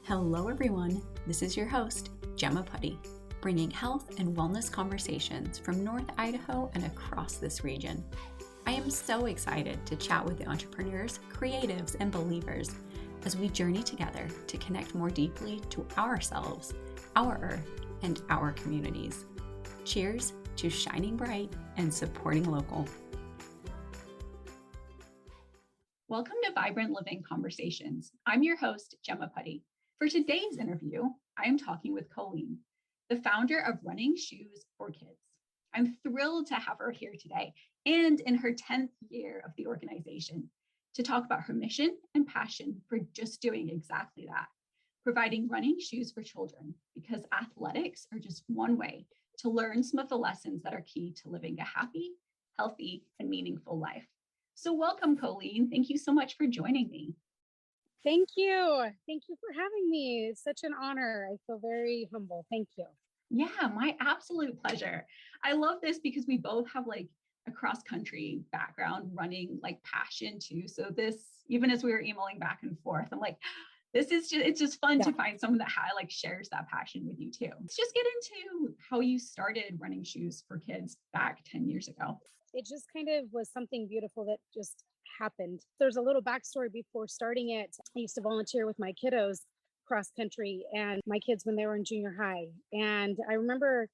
Hello everyone, this is your host, Gemma, bringing health and wellness conversations from North Idaho and across this region. I am so excited to chat with the entrepreneurs, creatives, and believers as we journey together to connect more deeply to ourselves, our earth, and our communities. Cheers to shining bright and supporting local. Welcome to Vibrant Living Conversations. I'm your host, Gemma. For today's interview, I am talking with Colene, the founder of Running Shoes for Kids. I'm thrilled to have her here today and in her 10th year of the organization to talk about her mission and passion for just doing exactly that, providing running shoes for children, because athletics are just one way to learn some of the lessons that are key to living a happy, healthy, and meaningful life. So welcome, Colene. Thank you so much for joining me. Thank you. Thank you for having me. It's such an honor. I feel very humble. Thank you. Yeah, my absolute pleasure. I love this because we both have like a cross-country background running like passion too. So this, even as we were emailing back and forth, I'm like, it's just fun to find someone that like shares that passion with you too. Let's just get into how you started Running Shoes for Kids back 10 years ago. It just kind of was something beautiful that just happened. There's a little backstory before starting it. I used to volunteer with my kiddos cross country and my kids when they were in junior high. And I remember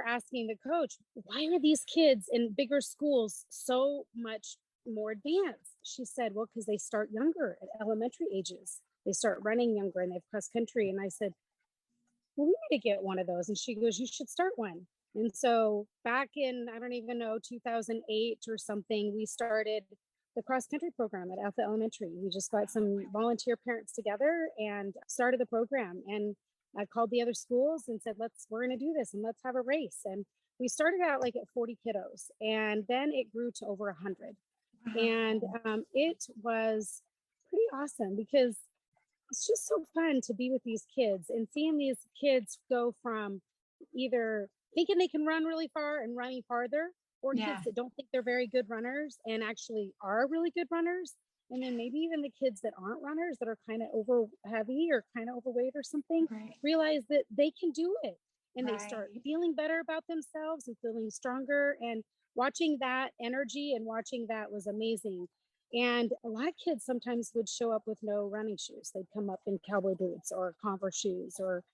asking the coach, why are these kids in bigger schools so much more advanced? She said, well, because they start younger at elementary ages. They start running younger and they have cross country. And I said, well, we need to get one of those. And she goes, you should start one. And so back in, I don't even know, 2008 or something, we started the cross country program at Alpha Elementary. We just got some volunteer parents together and started the program. And I called the other schools and said, we're going to do this and let's have a race. And we started out like at 40 kiddos and then it grew to over 100. And it was pretty awesome because it's just so fun to be with these kids and seeing these kids go from either thinking they can run really far and running farther, or kids that don't think they're very good runners and actually are really good runners. And then maybe even the kids that aren't runners that are kind of over heavy or kind of overweight or something, realize that they can do it. And they start feeling better about themselves and feeling stronger. And watching that energy and watching that was amazing. And a lot of kids sometimes would show up with no running shoes. They'd come up in cowboy boots or Converse shoes or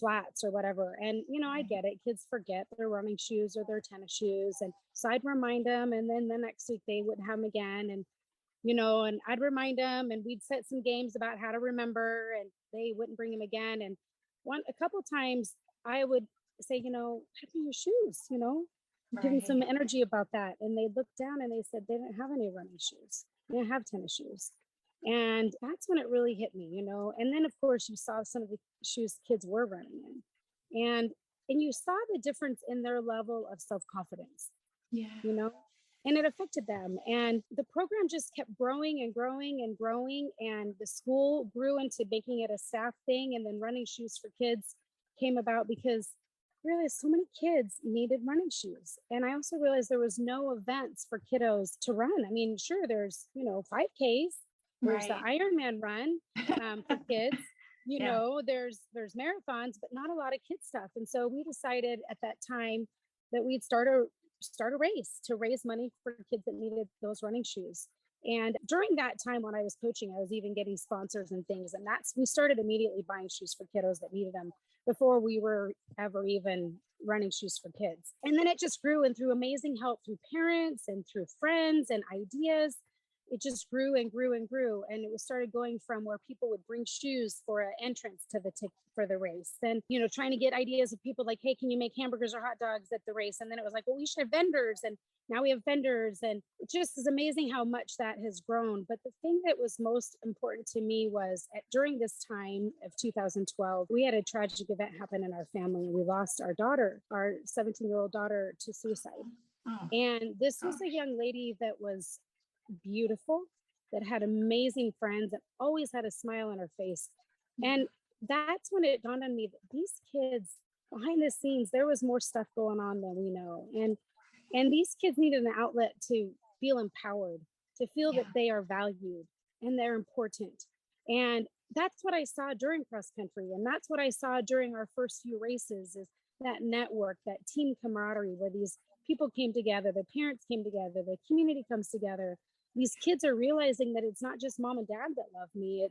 flats or whatever. And, I get it. Kids forget their running shoes or their tennis shoes. And so I'd remind them. And then the next week they wouldn't have them again. And, and I'd remind them and we'd set some games about how to remember and they wouldn't bring them again. And a couple of times I would say, have your shoes, give them some energy about that. And they looked down and they said they didn't have any running shoes. They didn't have tennis shoes. And that's when it really hit me, and then of course you saw some of the shoes kids were running in and you saw the difference in their level of self-confidence, and it affected them. And the program just kept growing and growing and growing. And the school grew into making it a staff thing. And then Running Shoes for Kids came about because I realized so many kids needed running shoes. And I also realized there was no events for kiddos to run. I mean, sure, there's, 5Ks. There's the Ironman run for kids, there's marathons, but not a lot of kid stuff. And so we decided at that time that we'd start a race to raise money for kids that needed those running shoes. And during that time when I was coaching, I was even getting sponsors and things. And we started immediately buying shoes for kiddos that needed them before we were ever even running shoes for kids. And then it just grew, and through amazing help through parents and through friends and ideas, it just grew and grew and grew. And it was started going from where people would bring shoes for an entrance to for the race. Then, trying to get ideas of people like, hey, can you make hamburgers or hot dogs at the race? And then it was like, well, we should have vendors. And now we have vendors. And it just is amazing how much that has grown. But the thing that was most important to me was during this time of 2012, we had a tragic event happen in our family. We lost our daughter, our 17-year-old daughter, to suicide. Oh, and this was a young lady that was beautiful, that had amazing friends, and always had a smile on her face. And that's when it dawned on me that these kids behind the scenes, there was more stuff going on than we know. And these kids needed an outlet to feel empowered, to feel that they are valued and they're important. And that's what I saw during cross country. And that's what I saw during our first few races is that network, that team camaraderie where these people came together, the parents came together, the community comes together. These kids are realizing that it's not just mom and dad that love me.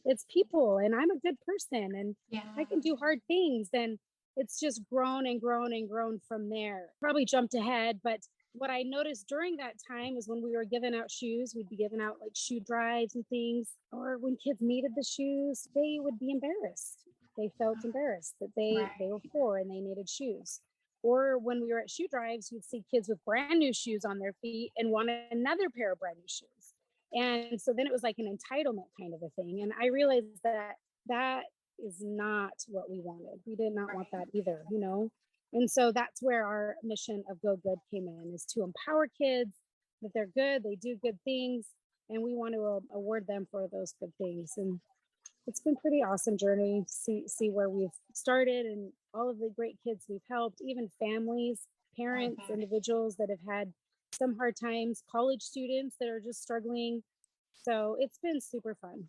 It's people and I'm a good person and Yeah. I can do hard things. And it's just grown and grown and grown from there. Probably jumped ahead, but what I noticed during that time is when we were giving out shoes, we'd be giving out like shoe drives and things, or when kids needed the shoes, they would be embarrassed. They felt embarrassed that they were poor and they needed shoes. Or when we were at shoe drives, you'd see kids with brand new shoes on their feet and wanted another pair of brand new shoes. And so then it was like an entitlement kind of a thing. And I realized that that is not what we wanted. We did not want that either, you know? And so that's where our mission of Go Good came in, is to empower kids that they're good, they do good things, and we want to award them for those good things. And it's been pretty awesome journey. See where we've started and all of the great kids we've helped, even families, parents, individuals that have had some hard times, college students that are just struggling. So it's been super fun.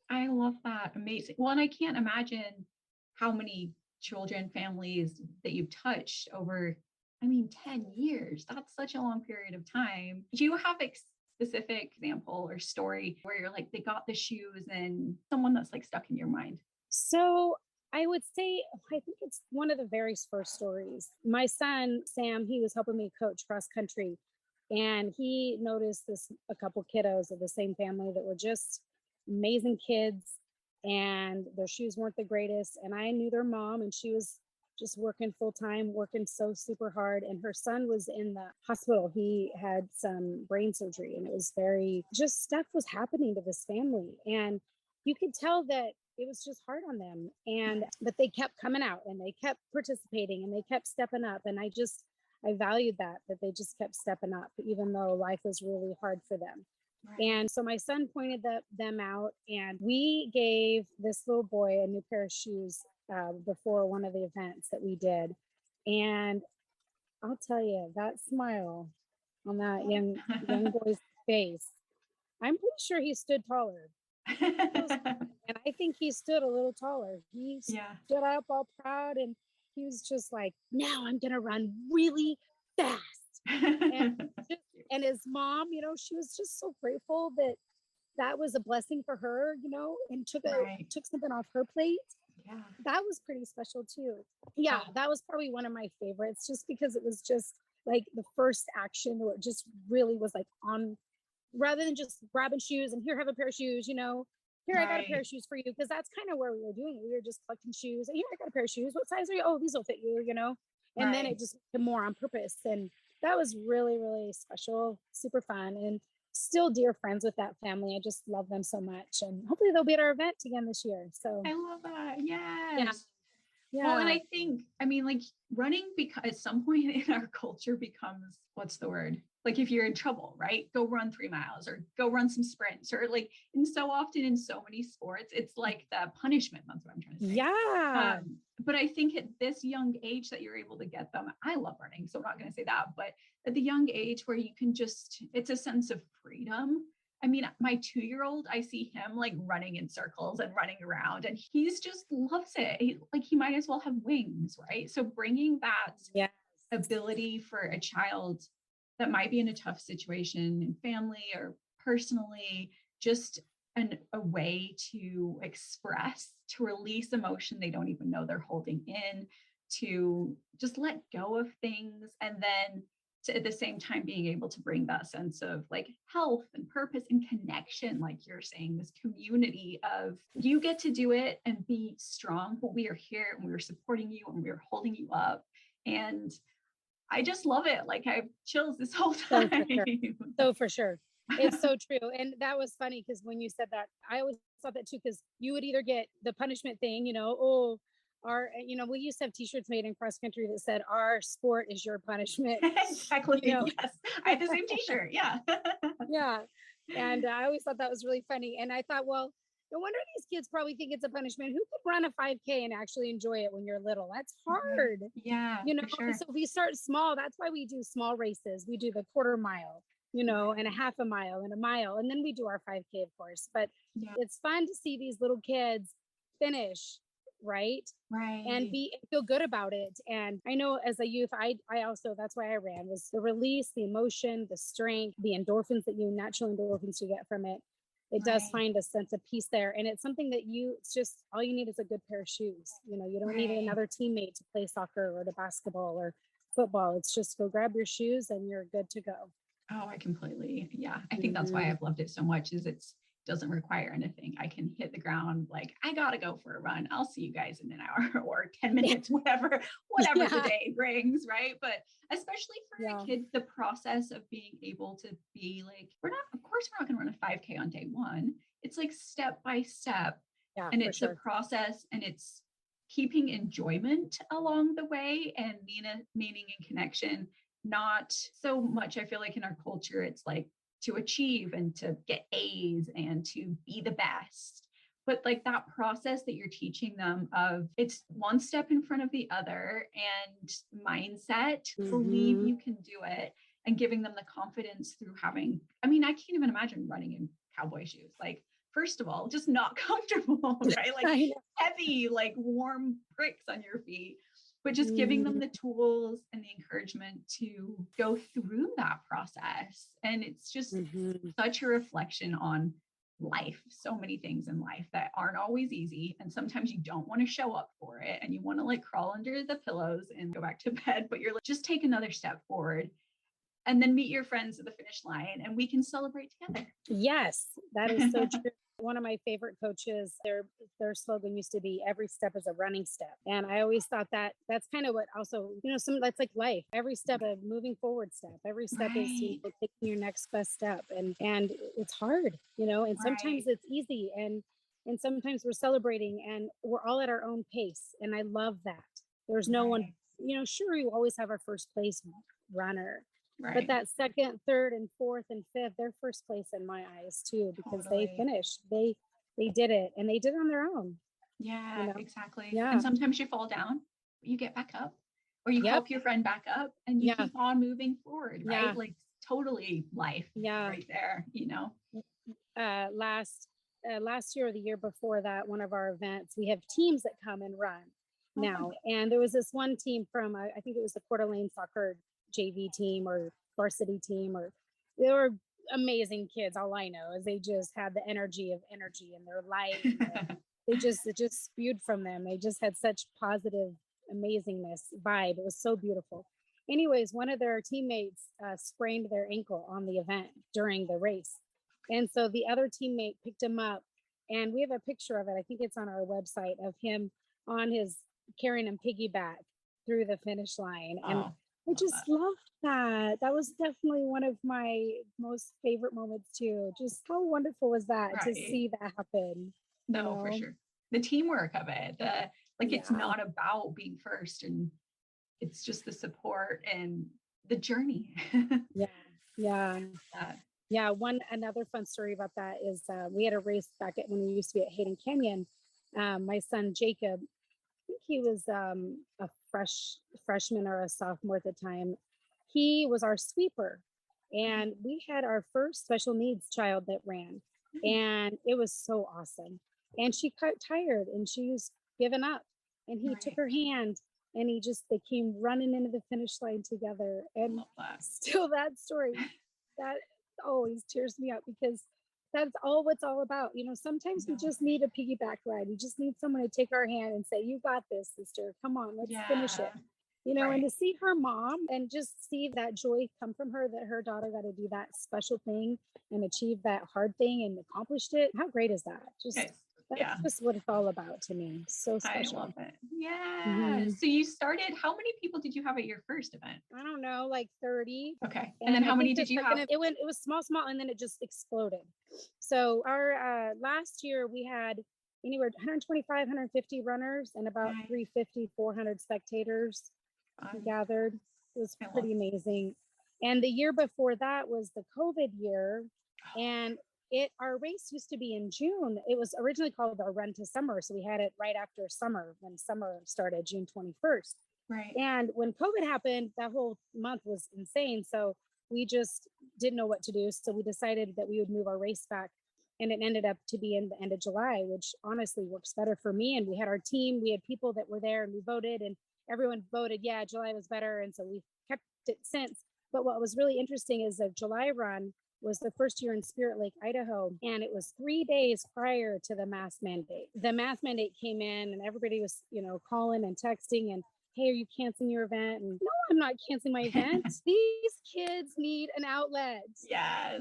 I love that. Amazing. Well, and I can't imagine how many children, families that you've touched over, 10 years. That's such a long period of time. Do you have a specific example or story where you're like, they got the shoes and someone that's like stuck in your mind? So I would say, I think it's one of the very first stories. My son, Sam, he was helping me coach cross country. And he noticed a couple kiddos of the same family that were just amazing kids and their shoes weren't the greatest. And I knew their mom and she was just working full time, working so super hard. And her son was in the hospital. He had some brain surgery and it was just stuff was happening to this family. And you could tell that it was just hard on them. But they kept coming out and they kept participating and they kept stepping up. And I valued that they just kept stepping up, even though life was really hard for them. Right. And so my son pointed them out, and we gave this little boy a new pair of shoes before one of the events that we did. And I'll tell you, that smile on that young boy's face, I'm pretty sure he stood taller. And I think he stood a little taller. He stood up all proud and he was just like, now I'm going to run really fast. And his mom, she was just so grateful that was a blessing for her, and took something off her plate. Yeah. That was pretty special too. Yeah, that was probably one of my favorites just because it was just like the first action where it just really was like on, rather than just grabbing shoes and here, have a pair of shoes, here, I got a pair of shoes for you. Because that's kind of where we were doing it. We were just collecting shoes. And here, I got a pair of shoes. What size are you? Oh, these will fit you, And then it just became more on purpose. And that was really, really special, super fun. And still dear friends with that family. I just love them so much. And hopefully they'll be at our event again this year. So I love that. Yes. Yeah. Well, and I think, like running at some point in our culture becomes, what's the word? Like if you're in trouble, right? Go run 3 miles or go run some sprints or like, and so often in so many sports, it's like the punishment. That's what I'm trying to say. Yeah. But I think at this young age that you're able to get them, I love running, so I'm not going to say that, but at the young age where you can it's a sense of freedom. My 2-year-old, I see him like running in circles and running around and he's just loves it. He might as well have wings, right? So bringing that ability for a child that might be in a tough situation in family or personally, just a way to express, to release emotion they don't even know they're holding in, to just let go of things. And then at the same time, being able to bring that sense of like health and purpose and connection, like you're saying, this community of you get to do it and be strong, but we are here and we're supporting you and we're holding you up. And I just love it. Like I have chills this whole time. So for sure. It's so true. And that was funny because when you said that, I always thought that too, because you would either get the punishment thing, we used to have t-shirts made in cross country that said, our sport is your punishment. Exactly. Yes. I had the same t-shirt. Yeah. Yeah. And I always thought that was really funny. And I thought, well, no wonder these kids probably think it's a punishment. Who could run a 5K and actually enjoy it when you're little? That's hard. Yeah. For sure. So if we start small, that's why we do small races. We do the quarter mile. and a half a mile and a mile. And then we do our 5K, of course. But Yeah. it's fun to see these little kids finish, right? Right. And feel good about it. And I know as a youth, I also, that's why I ran, was the release, the emotion, the strength, the endorphins natural endorphins you get from it. It does find a sense of peace there. And it's something that it's just, all you need is a good pair of shoes. You don't need another teammate to play soccer or to basketball or football. It's just go grab your shoes and you're good to go. Oh, I completely. Yeah. I think that's why I've loved it so much, is it doesn't require anything. I can hit the ground. Like, I got to go for a run. I'll see you guys in an hour or 10 minutes, whatever the day brings. Right. But especially for the kids, the process of being able to be like, of course, we're not going to run a 5K on day one. It's like step by step. Yeah, and it's a process, and it's keeping enjoyment along the way and meaning and connection. Not so much, I feel like in our culture, it's like to achieve and to get A's and to be the best. But like that process that you're teaching them of, it's one step in front of the other, and mindset, believe you can do it, and giving them the confidence through I can't even imagine running in cowboy shoes. Like, first of all, just not comfortable, right? Like heavy, like warm pricks on your feet. But just giving them the tools and the encouragement to go through that process. And it's just such a reflection on life. So many things in life that aren't always easy. And sometimes you don't want to show up for it, and you want to like crawl under the pillows and go back to bed, but you're like, just take another step forward and then meet your friends at the finish line, and we can celebrate together. Yes, that is so true. One of my favorite coaches, their slogan used to be every step is a running step. And I always thought that's kind of what also, that's like life. Every step a moving forward step. Every step is taking your next best step. And it's hard, and sometimes it's easy, and sometimes we're celebrating, and we're all at our own pace. And I love that. There's no one, sure, you always have our first place runner. Right. But that second, third, and fourth, and fifth, they're first place in my eyes too, because they finished. They did it, and they did it on their own. Yeah, exactly. Yeah. And sometimes you fall down, but you get back up, or you help your friend back up, and you keep on moving forward, right? Yeah. Like totally life right there, Last year or the year before that, one of our events, we have teams that come and run now. And there was this one team from, I think it was the Coeur d'Alene soccer JV team or varsity team, or they were amazing kids. All I know is they just had the energy in their life. It just spewed from them. They just had such positive amazingness vibe. It was so beautiful. Anyways, one of their teammates sprained their ankle on the event during the race. And so the other teammate picked him up, and we have a picture of it. I think it's on our website, of him carrying him piggyback through the finish line. And I just loved that. That was definitely one of my most favorite moments too. Just how wonderful was that to see that happen? No, for sure. The teamwork of it, it's not about being first, and it's just the support and the journey. Another fun story about that is we had a race back when we used to be at Hayden Canyon. My son Jacob, I think he was a freshman or a sophomore at the time. He was our sweeper, and we had our first special needs child that ran, and it was so awesome. And she got tired, and she was giving up, and he took her hand, and they came running into the finish line together. And still, that story that always tears me up, because that's what's all about. Sometimes we just need a piggyback ride. We just need someone to take our hand and say, you got this, sister. Come on, let's finish it. And to see her mom and just see that joy come from her, that her daughter got to do that special thing and achieve that hard thing and accomplished it. How great is that? That's just what it's all about to me. So special. I love it. Yeah. So you started, how many people did you have at your first event? I don't know, like 30. Okay. And then how many did you have? It was small, and then it just exploded. So our last year we had anywhere 125, 150 runners and about 350, 400 spectators gathered. It was pretty amazing. And the year before that was the COVID year, and our race used to be in June. It was originally called our Run to Summer. So we had it right after summer, when summer started, June 21st. Right. And when COVID happened, that whole month was insane. So we just didn't know what to do. So we decided that we would move our race back. And it ended up to be in the end of July, which honestly works better for me. And we had our team, we had people that were there and we voted and everyone voted, yeah, July was better. And so we've kept it since. But what was really interesting is the July run was the first year in Spirit Lake, Idaho. And it was 3 days prior to the mask mandate. The mask mandate came in and everybody was, calling and texting and, hey, are you canceling your event? And no, I'm not canceling my event. These kids need an outlet. Yes.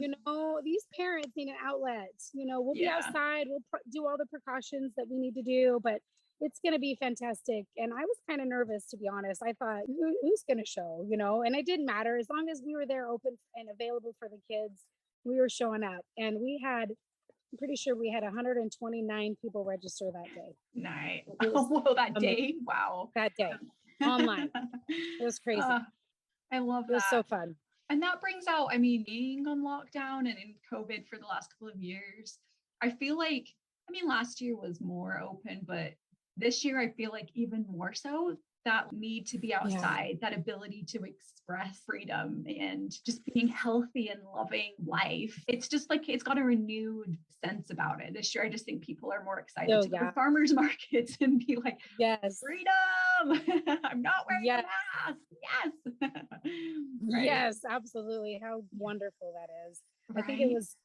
These parents need an outlet. We'll be Yeah. outside. We'll do all the precautions that we need to do, but it's going to be fantastic. And I was kind of nervous, to be honest. I thought, who's going to show, and it didn't matter. As long as we were there open and available for the kids, we were showing up. And I'm pretty sure we had 129 people register that day. Nice. Whoa, that day? Wow. That day. Online. It was crazy. I love that. It was so fun. And that brings out, being on lockdown and in COVID for the last couple of years, I feel like, last year was more open, but this year I feel like even more so, that need to be outside, that ability to express freedom and just being healthy and loving life. It's just like, it's got a renewed sense about it. This year, I just think people are more excited to go to farmers markets and be like, yes, freedom. I'm not wearing a mask. Yes. Right? Yes, absolutely. How wonderful that is. Right? I think it was,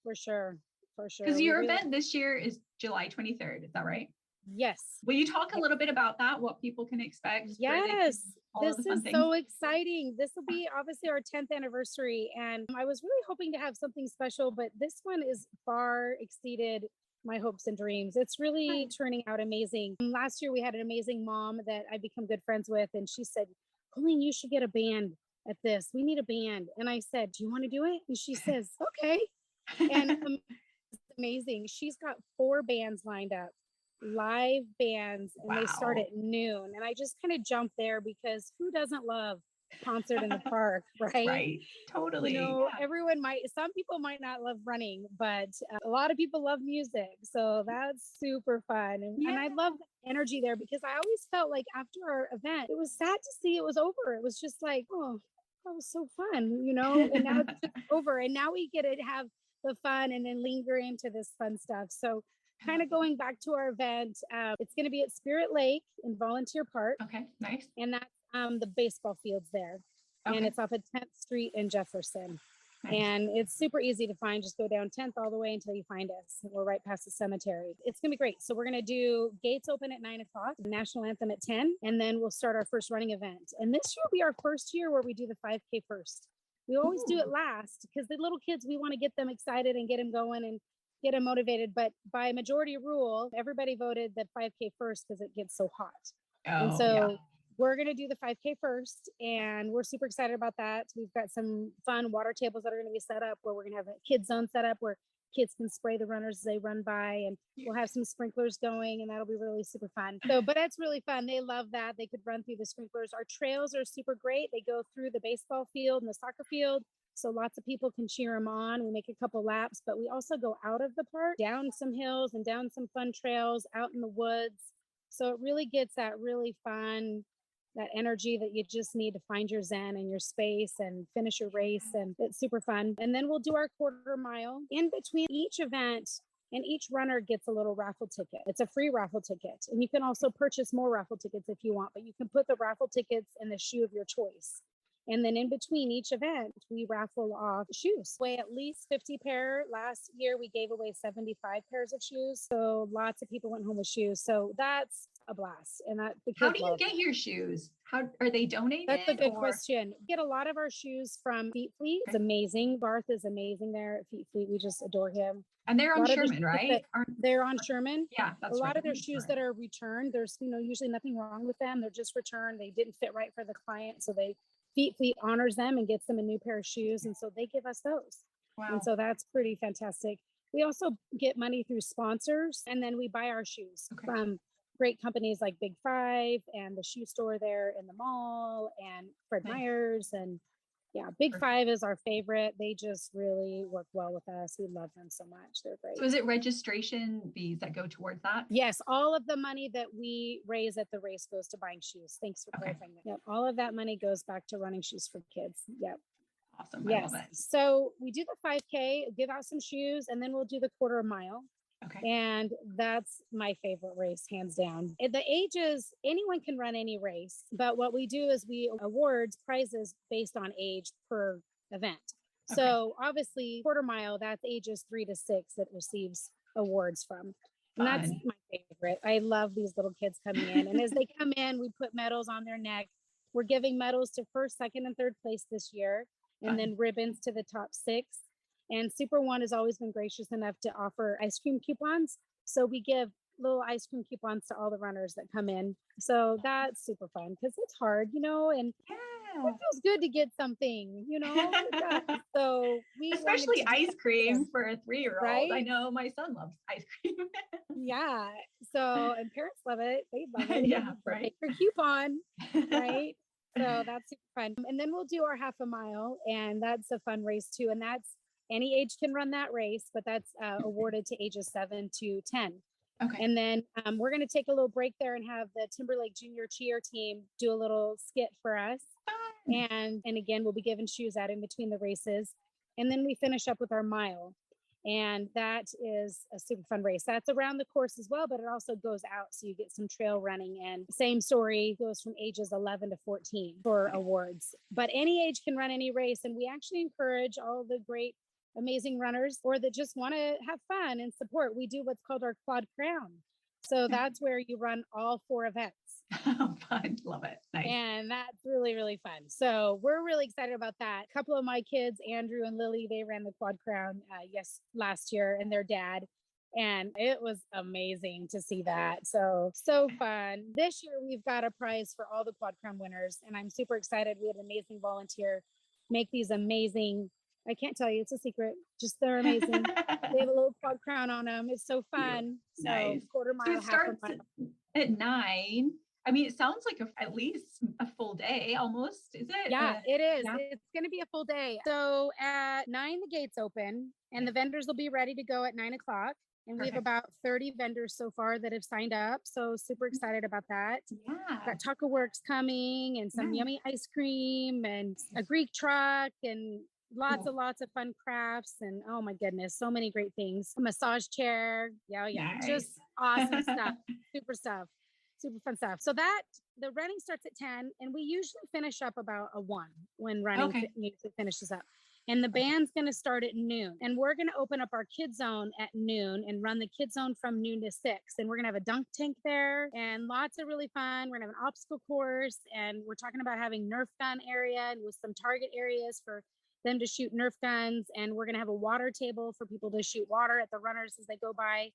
for sure. For sure. Because your event this year is July 23rd. Is that right? Yes. Will you talk a little bit about that? What people can expect? Yes. This is so exciting. This will be obviously our 10th anniversary. And I was really hoping to have something special, but this one is far exceeded my hopes and dreams. It's really turning out amazing. Last year, we had an amazing mom that I've become good friends with. And she said, Colene, you should get a band at this. We need a band. And I said, do you want to do it? And she says, okay. And it's amazing. She's got 4 bands lined up. Live bands, and they start at noon, and I just kind of jumped there because who doesn't love concert in the park, right? Totally. Some people might not love running, but a lot of people love music, so that's super fun. And I love the energy there because I always felt like after our event it was sad to see it was over. It was just like, oh, that was so fun, and now it's just over, and now we get to have the fun and then linger into this fun stuff. So kind of going back to our event, it's going to be at Spirit Lake in Volunteer Park. Okay, nice. And that's the baseball fields there. Okay. And it's off of 10th Street in Jefferson. Nice. And it's super easy to find. Just go down 10th all the way until you find us. We're right past the cemetery. It's going to be great. So we're going to do gates open at 9 o'clock, national anthem at 10, and then we'll start our first running event. And this year will be our first year where we do the 5K first. We always do it last because the little kids, we want to get them excited and get them going and get them motivated. But by majority rule, everybody voted that 5K first because it gets so hot. And so we're going to do the 5K first, and we're super excited about that. We've got some fun water tables that are going to be set up where we're going to have a kid zone set up where kids can spray the runners as they run by, and we'll have some sprinklers going, and that'll be really super fun. But that's really fun. They love that. They could run through the sprinklers. Our trails are super great. They go through the baseball field and the soccer field. So lots of people can cheer them on. We make a couple laps, but we also go out of the park, down some hills and down some fun trails out in the woods. So it really gets that really fun, that energy that you just need to find your zen and your space and finish your race. And it's super fun. And then we'll do our quarter mile in between each event. And each runner gets a little raffle ticket. It's a free raffle ticket. And you can also purchase more raffle tickets if you want, but you can put the raffle tickets in the shoe of your choice. And then in between each event, we raffle off shoes. Weigh at least 50 pair. Last year, we gave away 75 pairs of shoes. So lots of people went home with shoes. So that's a blast. And that the kids How do you get your shoes? How are they donated? That's a good question. We get a lot of our shoes from Feet Fleet. It's amazing. Garth is amazing there at Feet Fleet. We just adore him. And they're on Sherman, right? They're on Sherman. Yeah, that's a lot of their shoes that are returned. There's usually nothing wrong with them. They're just returned. They didn't fit right for the client, so Feet Fleet honors them and gets them a new pair of shoes. And so they give us those. Wow. And so that's pretty fantastic. We also get money through sponsors, and then we buy our shoes from great companies like Big Five and the shoe store there in the mall and Fred Meyer's. And Big Five is our favorite. They just really work well with us. We love them so much. They're great. So is it registration fees that go towards that? Yes. All of the money that we raise at the race goes to buying shoes. Thanks for clarifying that. Yep. All of that money goes back to running shoes for kids. Yep. Awesome. I Yes. love it. So we do the 5K, give out some shoes, and then we'll do the quarter mile. Okay. And that's my favorite race, hands down. The ages, anyone can run any race, but what we do is we awards prizes based on age per event. Okay. So obviously, quarter mile, that's ages 3 to 6 that receives awards from. And that's Fun. my favorite. I love these little kids coming in. And as they come in, we put medals on their neck. We're giving medals to first, second, and third place this year, and Fun. then ribbons to the top 6. And Super One has always been gracious enough to offer ice cream coupons. So we give little ice cream coupons to all the runners that come in. So that's super fun because it's hard, and it Yeah. feels good to get something, it does. So we Especially ice cream for a 3-year-old. right? I know my son loves ice cream. Yeah. So, and parents love it. They love it. Yeah, right. Take your coupon, right? So that's super fun. And then we'll do our half a mile, and that's a fun race too. And that's any age can run that race, but that's awarded to ages 7 to 10. Okay. And then we're going to take a little break there and have the Timberlake Junior Cheer team do a little skit for us. Fun. And again, we'll be giving shoes out in between the races. And then we finish up with our mile. And that is a super fun race. That's around the course as well, but it also goes out. So you get some trail running, and same story goes from ages 11 to 14 for awards. But any age can run any race. And we actually encourage all the great, amazing runners or that just want to have fun and support. We do what's called our quad crown. So that's where you run all 4 events. Fun. Love it. Nice. And that's really, really fun. So we're really excited about that. A couple of my kids, Andrew and Lily, they ran the quad crown last year, and their dad. And it was amazing to see that. So fun. This year, we've got a prize for all the quad crown winners. And I'm super excited. We had an amazing volunteer make these amazing, I can't tell you, it's a secret. Just they're amazing. They have a little quad crown on them. It's so fun. Nice. So quarter mile, So it starts half a mile. at 9. I mean, it sounds like at least a full day almost. Is it? Yeah, it is. Yeah. It's going to be a full day. So at 9, the gates open, and the vendors will be ready to go at 9 o'clock. And we have about 30 vendors so far that have signed up. So super excited about that. Yeah. We've got Taco Works coming, and some yummy ice cream, and a Greek truck, and lots of fun crafts. And oh my goodness, so many great things. A massage chair. Yeah. Nice. Just awesome stuff. Super fun stuff. So that the running starts at 10, and we usually finish up about a 1 when running usually finishes up. And the band's going to start at noon, and we're going to open up our kid zone at noon and run the kid zone from noon to 6. And we're going to have a dunk tank there and lots of really fun. We're going to have an obstacle course, and we're talking about having Nerf gun area and with some target areas for them to shoot Nerf guns. And we're going to have a water table for people to shoot water at the runners as they go by.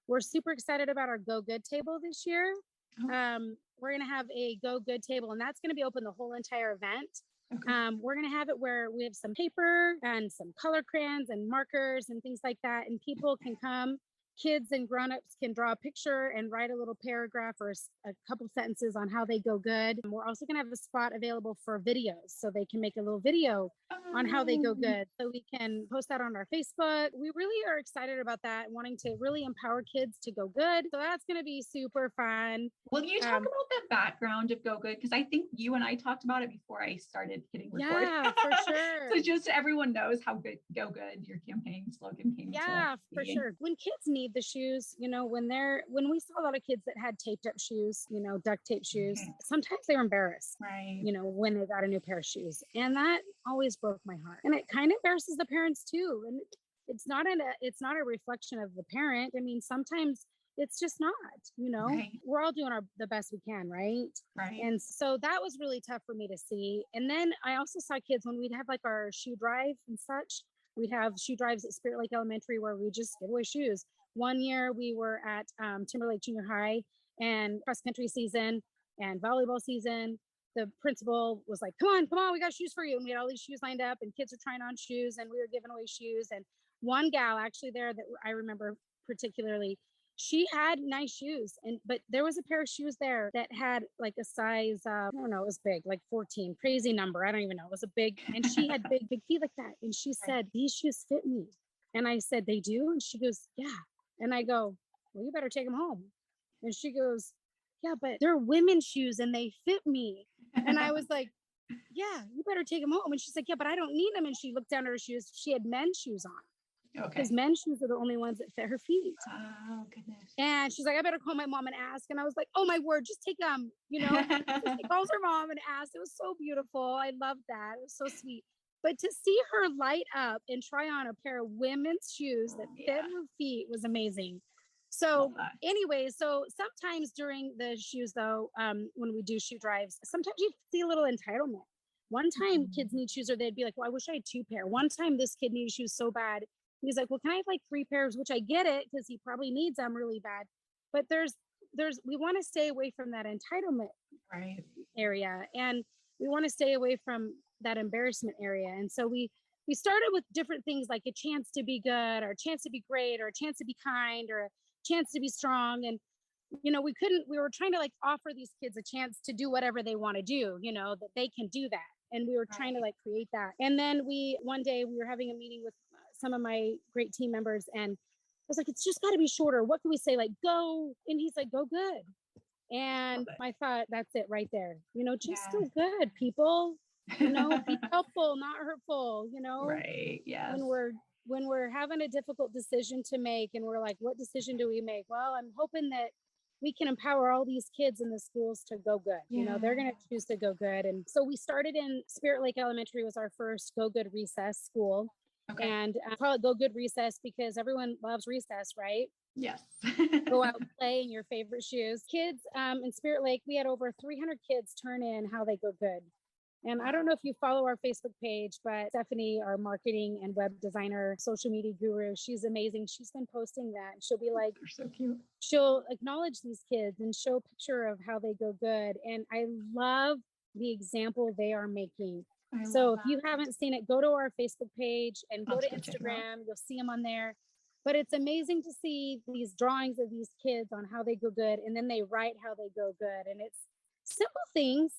We're super excited about our Go Good table this year. We're going to have a Go Good table, and that's going to be open the whole entire event. Okay. We're going to have it where we have some paper and some color crayons and markers and things like that. And people can come, kids and grownups can draw a picture and write a little paragraph or a couple sentences on how they go good. And we're also going to have a spot available for videos, so they can make a little video on how they go good. So we can post that on our Facebook. We really are excited about that, wanting to really empower kids to go good. So that's going to be super fun. Will you talk about the background of Go Good? Because I think you and I talked about it before I started hitting record. Yeah, for sure. So just so everyone knows how good Go Good, your campaign slogan came. Yeah, for sure. When kids need the shoes, when we saw a lot of kids that had taped up shoes, duct tape shoes, sometimes they were embarrassed, right? When they got a new pair of shoes. And that always broke my heart. And it kind of embarrasses the parents too. And it's not a reflection of the parent. I mean, sometimes it's just not, right. We're all doing the best we can. Right. And so that was really tough for me to see. And then I also saw kids when we'd have like our shoe drive and such. We'd have shoe drives at Spirit Lake Elementary where we just give away shoes. One year we were at Timberlake Junior High, and cross country season and volleyball season. The principal was like, come on, we got shoes for you. And we had all these shoes lined up, and kids were trying on shoes, and we were giving away shoes. And one gal actually there that I remember particularly, she had nice shoes, but there was a pair of shoes there that had like a size, I don't know, it was big, like 14, crazy number. I don't even know. It was a big, and she had big feet like that. And she said, these shoes fit me. And I said, they do? And she goes, yeah. And I go, well, you better take them home. And she goes, yeah, but they're women's shoes and they fit me. And I was like, yeah, you better take them home. And she's like, yeah, but I don't need them. And she looked down at her shoes. She had men's shoes on because Okay. men's shoes are the only ones that fit her feet. Oh, goodness. And she's like, I better call my mom and ask. And I was like, oh my word, just take them, you know. So she calls her mom and asks. It was so beautiful. I loved that. It was so sweet. But to see her light up and try on a pair of women's shoes that fit her feet was amazing. So anyways, so sometimes during the shoes though, when we do shoe drives, sometimes you see a little entitlement. One time kids need shoes or they'd be like, well, I wish I had 2 pair. One time this kid needed shoes so bad. He's like, well, can I have like 3 pairs? Which I get it because he probably needs them really bad. But we want to stay away from that entitlement area. And we want to stay away from that embarrassment area. And so we started with different things like a chance to be good or a chance to be great or a chance to be kind or a chance to be strong. And we were trying to like offer these kids a chance to do whatever they want to do, that they can do that. And we were trying to like create that. And then one day we were having a meeting with some of my great team members, and I was like, it's just got to be shorter. What can we say? Like, go. And he's like, go good. And I thought, that's it right there. Just go good, people. Be helpful, not hurtful. Right. Yes. When we're having a difficult decision to make, and we're like, what decision do we make? Well, I'm hoping that we can empower all these kids in the schools to go good. They're going to choose to go good. And so we started in Spirit Lake Elementary was our first Go Good Recess school. Okay. And I call it Go Good Recess because everyone loves recess, right? Yes. Go out and play in your favorite shoes. Kids in Spirit Lake, we had over 300 kids turn in how they go good. And I don't know if you follow our Facebook page, but Stephanie, our marketing and web designer, social media guru, she's amazing. She's been posting that. She'll be like, they're so cute. She'll acknowledge these kids and show a picture of how they go good. And I love the example they are making. So if you haven't seen it, go to our Facebook page and go to Instagram. You'll see them on there. But it's amazing to see these drawings of these kids on how they go good. And then they write how they go good. And it's simple things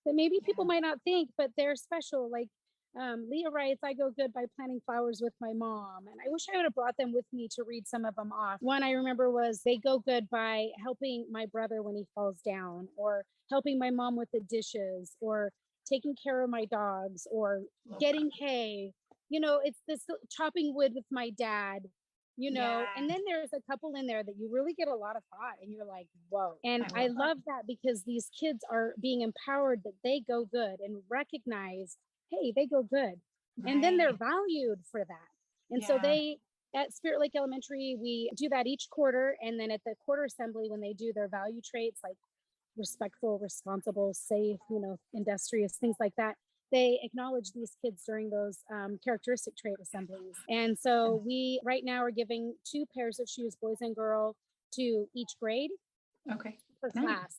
that maybe people might not think, but they're special. Like Leah writes, I go good by planting flowers with my mom. And I wish I would have brought them with me to read some of them off. One I remember was they go good by helping my brother when he falls down, or helping my mom with the dishes, or taking care of my dogs, or getting hay. It's this chopping wood with my dad. And then there's a couple in there that you really get a lot of thought and you're like, whoa. And I love that because these kids are being empowered that they go good and recognize, hey, they go good. And then they're valued for that. And so at Spirit Lake Elementary, we do that each quarter. And then at the quarter assembly, when they do their value traits, like respectful, responsible, safe, industrious, things like that, they acknowledge these kids during those characteristic trait assemblies. And so we right now are giving 2 pairs of shoes, boys and girl, to each grade per class.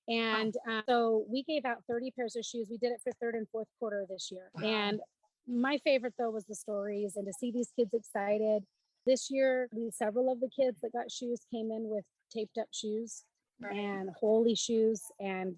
And so we gave out 30 pairs of shoes. We did it for 3rd and 4th quarter this year. Wow. And my favorite, though, was the stories and to see these kids excited. This year, several of the kids that got shoes came in with taped up shoes and holy shoes. And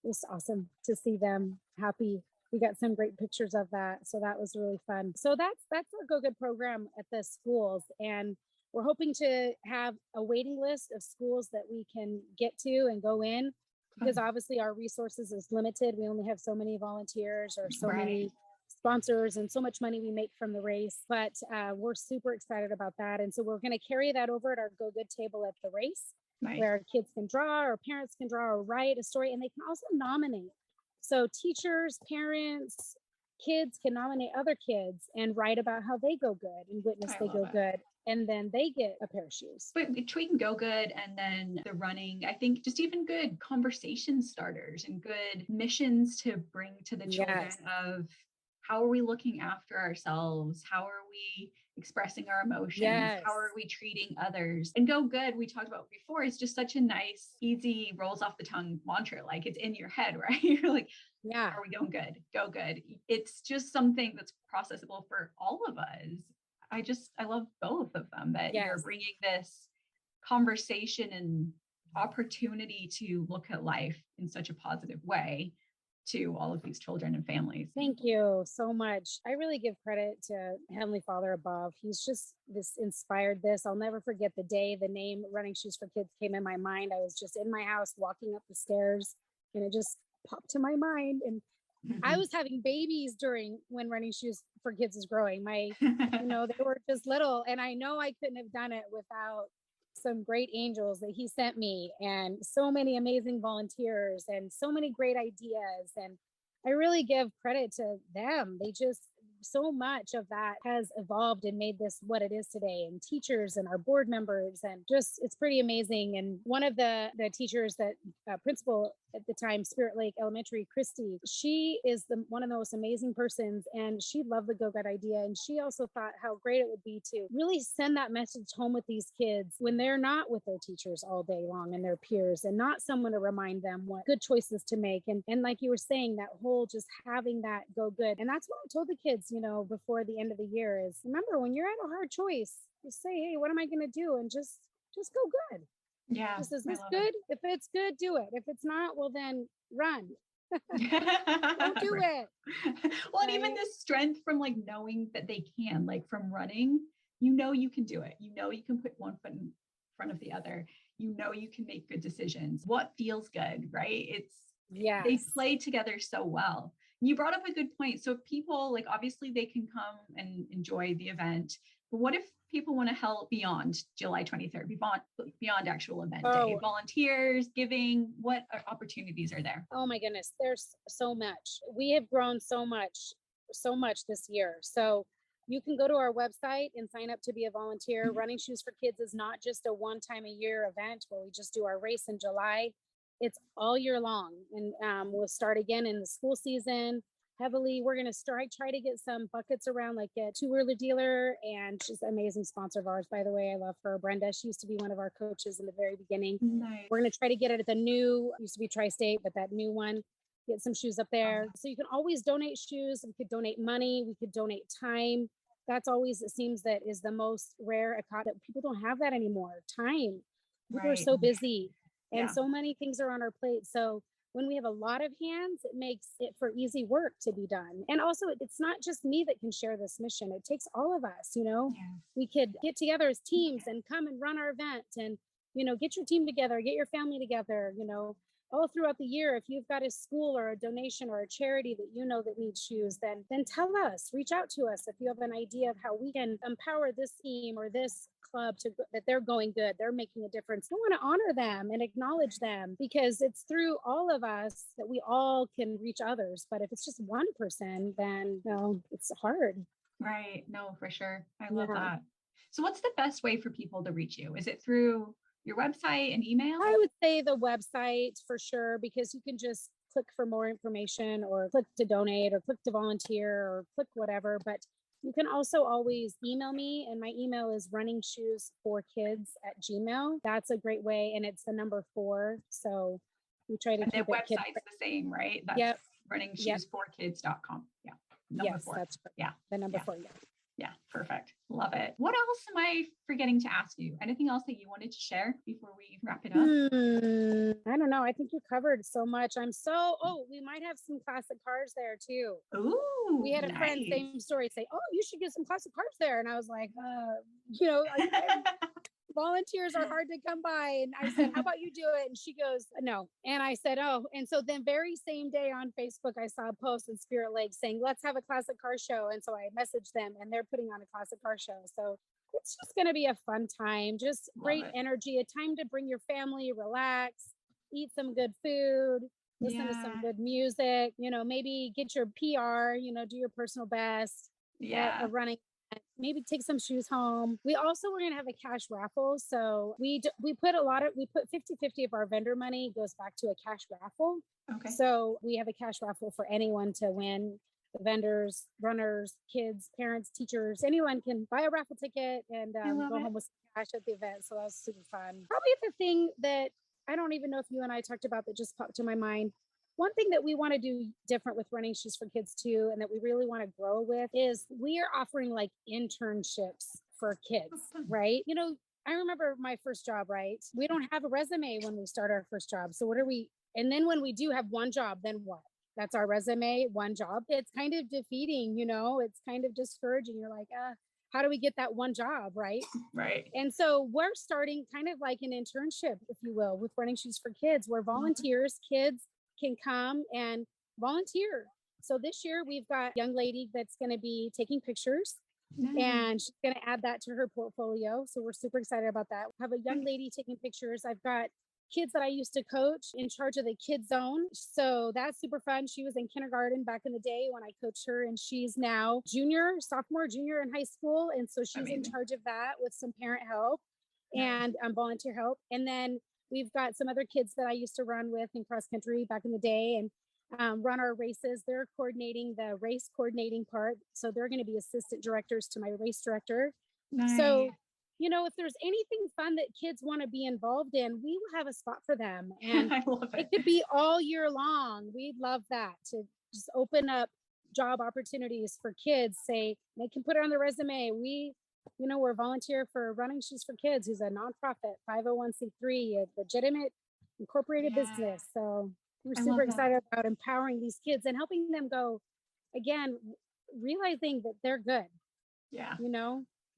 it was awesome to see them happy. We got some great pictures of that. So that was really fun. So that's our Go Good program at the schools. And we're hoping to have a waiting list of schools that we can get to and go in, because obviously our resources is limited. We only have so many volunteers or so many sponsors and so much money we make from the race. But we're super excited about that. And so we're going to carry that over at our Go Good table at the race, where kids can draw or parents can draw or write a story, and they can also nominate. So teachers, parents, kids can nominate other kids and write about how they go good and witness they go good. And then they get a pair of shoes. But between Go Good and then the running, I think just even good conversation starters and good missions to bring to the children of how are we looking after ourselves? How are we expressing our emotions? How are we treating others? And Go Good, we talked about before, is just such a nice, easy, rolls off the tongue mantra. Like it's in your head, right? You're like, are we going good? Go good. It's just something that's processable for all of us. I love both of them, that you're bringing this conversation and opportunity to look at life in such a positive way to all of these children and families. Thank you so much. I really give credit to Heavenly Father above. He's just inspired this. I'll never forget the day the name Running Shoes for Kids came in my mind. I was just in my house walking up the stairs and it just popped to my mind. And I was having babies during when Running Shoes for Kids was growing. They were just little, and I know I couldn't have done it without some great angels that he sent me and so many amazing volunteers and so many great ideas. And I really give credit to them. So much of that has evolved and made this what it is today, and teachers and our board members, and just it's pretty amazing. And one of the teachers that principal at the time, Spirit Lake Elementary, Christy, she is one of the most amazing persons, and she loved the Go-Gut idea. And she also thought how great it would be to really send that message home with these kids when they're not with their teachers all day long and their peers, and not someone to remind them what good choices to make. And like you were saying, that whole just having that go good. And that's what I told the kids, before the end of the year is, remember, when you're at a hard choice, just say, hey, what am I going to do? And just go good. Yeah. Just, is this good? If it's good, do it. If it's not, well, then run. Don't do it. Well, right? And even the strength from like knowing that they can, like from running, you can do it. You can put one foot in front of the other. You can make good decisions. What feels good, right? They play together so well. You brought up a good point. So if people, like, obviously they can come and enjoy the event, but what if people want to help beyond July 23rd, beyond actual event day? Volunteers, giving, what opportunities are there? Oh my goodness, there's so much. We have grown so much this year. So you can go to our website and sign up to be a volunteer. Mm-hmm. Running Shoes for Kids is not just a one-time a year event where we just do our race in July. It's all year long. And we'll start again in the school season heavily. We're going to try to get some buckets around, like a two-wheeler dealer. And she's an amazing sponsor of ours, by the way. I love her. Brenda, she used to be one of our coaches in the very beginning. Nice. We're going to try to get it at the new, used to be Tri-State, but that new one, get some shoes up there. So you can always donate shoes. We could donate money. We could donate time. That's always, it seems, that is the most rare, that people don't have that anymore. Time. People are so busy. And so many things are on our plate. So when we have a lot of hands, it makes it for easy work to be done. And also, it's not just me that can share this mission. It takes all of us, We could get together as teams and come and run our event and, get your team together, get your family together, all throughout the year. If you've got a school or a donation or a charity that needs shoes, then tell us, reach out to us. If you have an idea of how we can empower this team or this club that they're going good, they're making a difference. We want to honor them and acknowledge them, because it's through all of us that we all can reach others. But if it's just one person, then it's hard. Right. No, for sure. I love that. So what's the best way for people to reach you? Is it through your website and email? I would say the website for sure, because you can just click for more information or click to donate or click to volunteer or click whatever. But you can also always email me, and my email is runningshoes4kids@gmail.com. That's a great way. And it's the number 4. So we try to keep it. The website's the same, right? That's runningshoes4kids.com. Yeah. Number 4. That's correct. Yeah. The number 4. Yeah. Yeah, perfect. Love it. What else am I forgetting to ask you? Anything else that you wanted to share before we wrap it up? I don't know. I think you covered so much. We might have some classic cars there too. Ooh, we had a friend, same story, say, oh, you should get some classic cars there. And I was like, volunteers are hard to come by. And I said, how about you do it? And she goes, no. And I said, oh. And so then very same day on Facebook, I saw a post in Spirit Lake saying, let's have a classic car show. And so I messaged them, and they're putting on a classic car show. So it's just going to be a fun time, just great energy, a time to bring your family, relax, eat some good food, listen to some good music, maybe get your PR, do your personal best at a running. Maybe take some shoes home. We're going to have a cash raffle. So we put 50-50 of our vendor money goes back to a cash raffle. Okay. So we have a cash raffle for anyone to win. The vendors, runners, kids, parents, teachers, anyone can buy a raffle ticket and go home with some cash at the event. So that was super fun. Probably the thing that I don't even know if you and I talked about that just popped to my mind. One thing that we want to do different with Running Shoes for Kids too, and that we really want to grow with, is we are offering like internships for kids, right? I remember my first job, right? We don't have a resume when we start our first job. So and then when we do have one job, then what? That's our resume, one job. It's kind of defeating, it's kind of discouraging. You're like, how do we get that one job, right? Right. And so we're starting kind of like an internship, if you will, with Running Shoes for Kids, where volunteers, kids can come and volunteer So this year we've got a young lady that's going to be taking pictures. Nice. And she's going to add that to her portfolio. So we're super excited about that. I have a young lady taking pictures. I've got kids that I used to coach in charge of the kids zone. So that's super fun. She was in kindergarten back in the day when I coached her, and she's now sophomore, junior in high school. And so she's in charge of that with some parent help and volunteer help. And then we've got some other kids that I used to run with in cross country back in the day and run our races. They're coordinating the race coordinating part. So they're going to be assistant directors to my race director. Nice. So, if there's anything fun that kids want to be involved in, we will have a spot for them. And I love it. It could be all year long. We'd love that, to just open up job opportunities for kids. Say they can put it on their resume. We're volunteer for Running Shoes for Kids, who's a nonprofit 501c3, a legitimate incorporated business. So we're super excited about empowering these kids and helping them go, again, realizing that they're good. Yeah.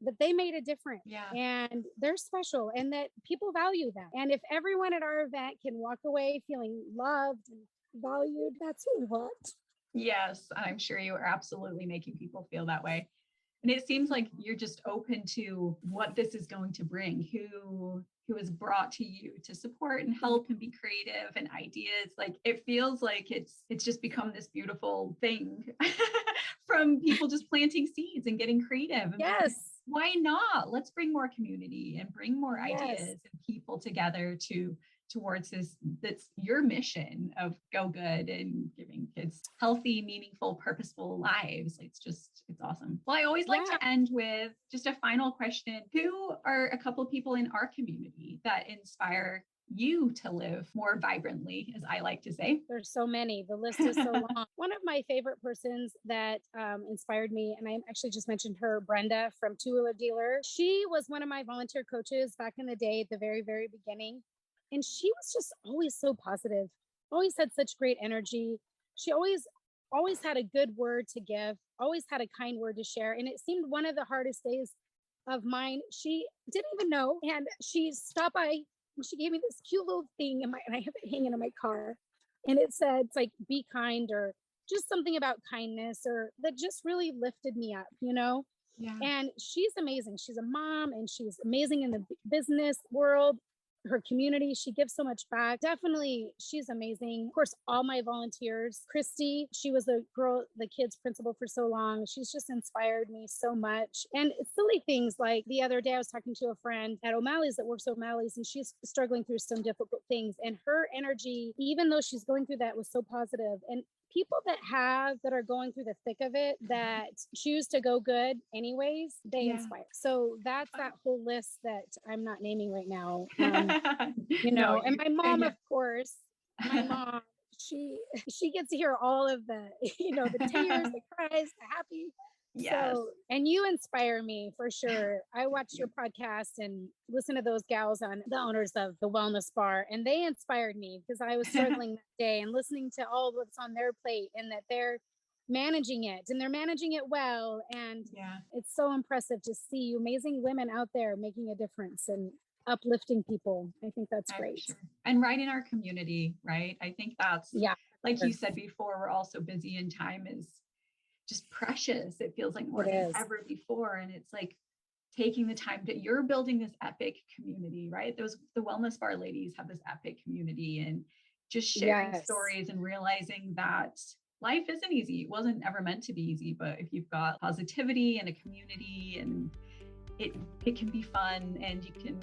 That they made a difference. Yeah. And they're special and that people value them. And if everyone at our event can walk away feeling loved and valued, that's what we want. Yes. I'm sure you are absolutely making people feel that way. And it seems like you're just open to what this is going to bring, who is brought to you to support and help and be creative and ideas. Like it feels like it's just become this beautiful thing from people just planting seeds and getting creative. And yes. Why not? Let's bring more community and bring more ideas and people together towards that's your mission of Go Good and giving kids healthy, meaningful, purposeful lives. It's awesome. Well, I always like to end with just a final question. Who are a couple of people in our community that inspire you to live more vibrantly, as I like to say? There's so many. The list is so long. One of my favorite persons that inspired me, and I actually just mentioned her, Brenda from Two Wheeler Dealer. She was one of my volunteer coaches back in the day at the very, very beginning. And she was just always so positive, always had such great energy. She always had a good word to give, always had a kind word to share. And it seemed one of the hardest days of mine. She didn't even know. And she stopped by and she gave me this cute little thing and I have it hanging in my car. And it said, it's like, be kind, or just something about kindness, or that just really lifted me up, Yeah. And she's amazing. She's a mom and she's amazing in the business world. Her community, she gives so much back. Definitely, she's amazing. Of course, all my volunteers. Christy, she was the kids principal for so long. She's just inspired me so much. And it's silly things like the other day I was talking to a friend at O'Malley's that works at O'Malley's, and she's struggling through some difficult things. And her energy, even though she's going through that, was so positive. And people that are going through the thick of it, that choose to go good anyways, they inspire. So that's that whole list that I'm not naming right now. And my mom, of course, she gets to hear all of the, the tears, the cries, the happy. Yes. So, and you inspire me for sure. I watch your podcast and listen to those gals the owners of the wellness bar, and they inspired me because I was struggling that day, and listening to all what's on their plate and that they're managing it and they're managing it well. And it's so impressive to see you amazing women out there making a difference and uplifting people. I think that's great. Sure. And right in our community, right? I think that's, like you said before, we're all so busy and time is just precious. It feels like more than ever before. And it's like taking the time you're building this epic community, right? The wellness bar ladies have this epic community, and just sharing stories and realizing that life isn't easy. It wasn't ever meant to be easy, but if you've got positivity and a community, and it can be fun, and you can,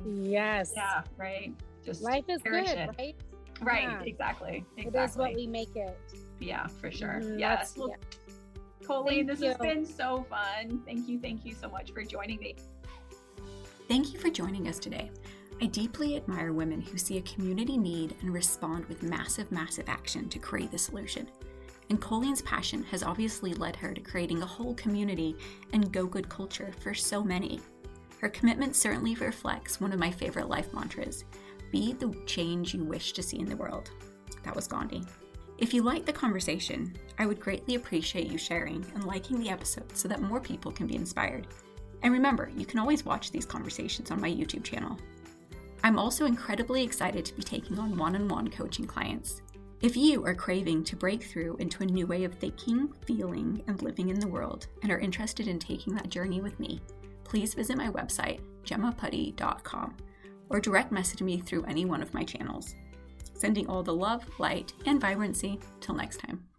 right? Just life is good, it. Right. Exactly. It is what we make it. Yeah, for sure. Yes. Well, Colene, this has been so fun. Thank you so much for joining me. Thank you for joining us today. I deeply admire women who see a community need and respond with massive action to create the solution. And Colene's passion has obviously led her to creating a whole community and go good culture for so many. Her commitment certainly reflects one of my favorite life mantras: be the change you wish to see in the world. That was Gandhi. If you liked the conversation, I would greatly appreciate you sharing and liking the episode so that more people can be inspired. And remember, you can always watch these conversations on my YouTube channel. I'm also incredibly excited to be taking on one-on-one coaching clients. If you are craving to break through into a new way of thinking, feeling, and living in the world, and are interested in taking that journey with me, please visit my website, gemmaputty.com, or direct message me through any one of my channels. Sending all the love, light, and vibrancy. Till next time.